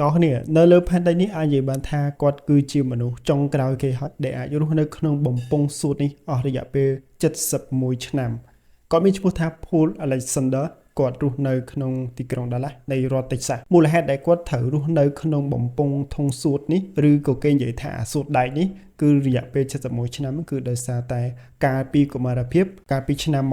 តោះនេះនៅលើផែនដីនេះអាចនិយាយបានថាគាត់គឺជាមនុស្សចុងក្រោយគេហើយដែលអាចរស់នៅក្នុងបំពង់សួតនេះអស់រយៈពេល71ឆ្នាំគាត់មានឈ្មោះថា Paul Alexander គាត់រស់នៅក្នុងទីក្រុង Dallas នៃរដ្ឋ Texas មូលហេតុដែលគាត់ត្រូវរស់នៅក្នុងបំពង់ធុងសួតនេះឬក៏គេនិយាយថាសួតដែកនេះគឺរយៈពេល71ឆ្នាំគឺដោយសារតែកាលពីកុមារភាពកាលពីឆ្នាំ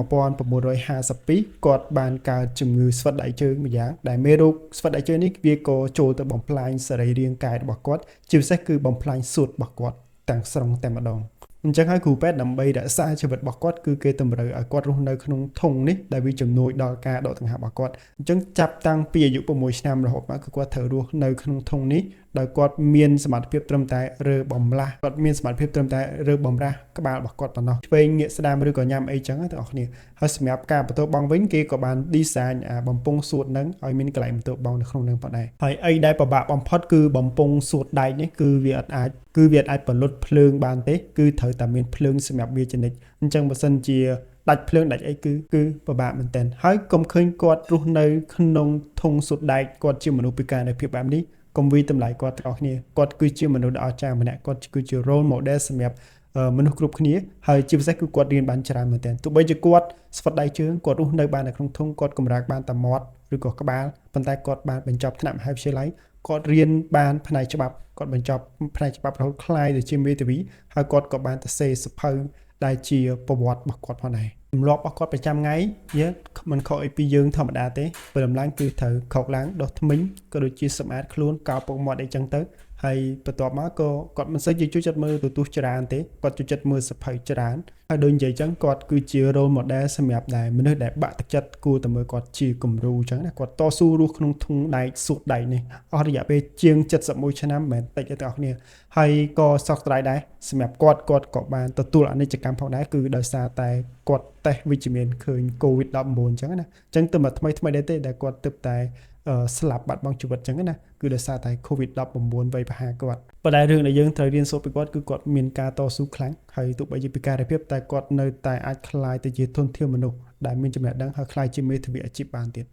1952គាត់បានកើតជំងឺស្វិតដៃជើងម្យ៉ាងដែលមេរោគស្វិតដៃជើងនេះវាក៏ចូលទៅបំផ្លាញសរីរាង្គកាយរបស់គាត់ជាពិសេសគឺបំផ្លាញសួតរបស់គាត់ទាំងស្រុងតែម្ដងអញ្ចឹងហើយគ្រូពេទ្យដើម្បីរក្សាជីវិតរបស់គាត់គឺគេតម្រូវឲ្យគាត់រស់នៅក្នុងធុងនេះដែលវាជំនួយដល់ការដកដង្ហើមរបស់គាត់អញ្ចឹងចាប់តាំងពីអាយុ6ឆ្នាំរហូតមកគឺគាត់ត្រូវរស់នៅក្នុងធុងនេះដោយគាត់មានសមត្ថភាពត្រឹមតែរើបំលាស់គាត់មានសមត្ថភាពត្រឹមតែរើបំរាស់ក្បាលរបស់គាត់ប៉ុណ្ណោះឆ្វេងងាកស្ដាំឬក៏ញ៉ាំអីចឹងទាំងអស់គ្នាហើយសម្រាប់ការបន្ទោបង់វិញគេក៏បាន design បំពង់សួតនឹងឲ្យមានកន្លែងបន្ទោបង់នៅក្នុងនឹងផងដែរហើយអីដែលពិបាកបំផុតគឺបំពង់សួតដែកនេះគឺវាអាចផលិតភ្លើងបានទេគឺត្រូវតែមានភ្លើងសម្រាប់វាជានិច្ចអញ្ចឹងបើសិនជាដាច់ភ្លើងដាច់អីគឺពិបាកមែនទែនហើយកុំឃើញគាត់រស់នៅក្នុងធុងសួតដែកគាត់ជាមនុស្សពិការនៃភាពបែបនេះកុំវិយតម្លៃគាត់ទាំងអស់គ្នាគាត់គឺជាមនុស្សដ៏អស្ចារ្យម្នាក់គាត់គឺជា role model សម្រាប់មនុស្សគ្រប់គ្នាហើយជាពិសេសគឺគាត់រៀនបានច្រើនមែនទែនទោះបីជាគាត់ស្វិតដៃជើងគាត់រស់នៅបាននៅក្នុងធុងគាត់កម្រើកបានតែមាត់ឬក៏ក្បាលប៉ុន្តែគាត់បានបញ្ចប់ថ្នាក់មហាវិទ្យាល័យគាត់រៀនបានផ្នែកច្បាប់គាត់បញ្ចប់ផ្នែកច្បាប់រហូតក្លាយទៅជាមេធាវីហើយគាត់ក៏បានទៅសេសភៅដែលជាប្រវត្តិរបស់គាត់ផងដែរទម្លាប់របស់គាត់ប្រចាំថ្ងៃយើងមិនខុសអីពីយើងធម្មតាទេពេលដំឡើងគឺត្រូវខកឡើងដុសធ្មេញក៏ដូចជាសម្អាតខ្លួនកោរពុកមាត់អីចឹងទៅហើយបន្ទាប់មកក៏គាត់មិនសូវជួយចិត្តមើលទូរទស្សន៍ច្រើនទេគាត់ជួយចិត្តមើលសភៅច្រើនហើយដូចនិយាយចឹងគាត់គឺជា role model សម្រាប់ដែរមនុស្សដែលបាក់ទឹកចិត្តគួរតែមើលគាត់ជាគំរូចឹងណាគាត់តស៊ូរស់ក្នុងធុងដែកសួតដែកនេះអស់រយៈពេលជាង71ឆ្នាំមិនមែនតិចទេទាំងអស់គ្នាហើយក៏សោកស្ដាយដែរសម្រាប់គាត់ក៏បានទទួលអនិច្ចកម្មផងដែរគឺដោយសារតែគាត់តេស្តវិជ្ជមានឃើញ COVID-19 ចឹងណាចឹងទៅមកថ្មីដែរទេដែលគាត់ទើបតែស្លាប់បាត់បង់ជីវិតចឹងណាគឺដោយសារតែ COVID-19 វាយប្រហារគាត់ប៉ុន្តែរឿងដែលយើងត្រូវរៀនសូត្រពីគាត់គឺគាត់មានការតស៊ូខ្លាំងហើយទោះបីជាពិការភាពតែគាត់នៅតែអាចក្លាយទៅជាធនធានមនុស្សដែលមានចំណេះដឹងហើយក្លាយជាមេធាវីអាជីពបានទៀត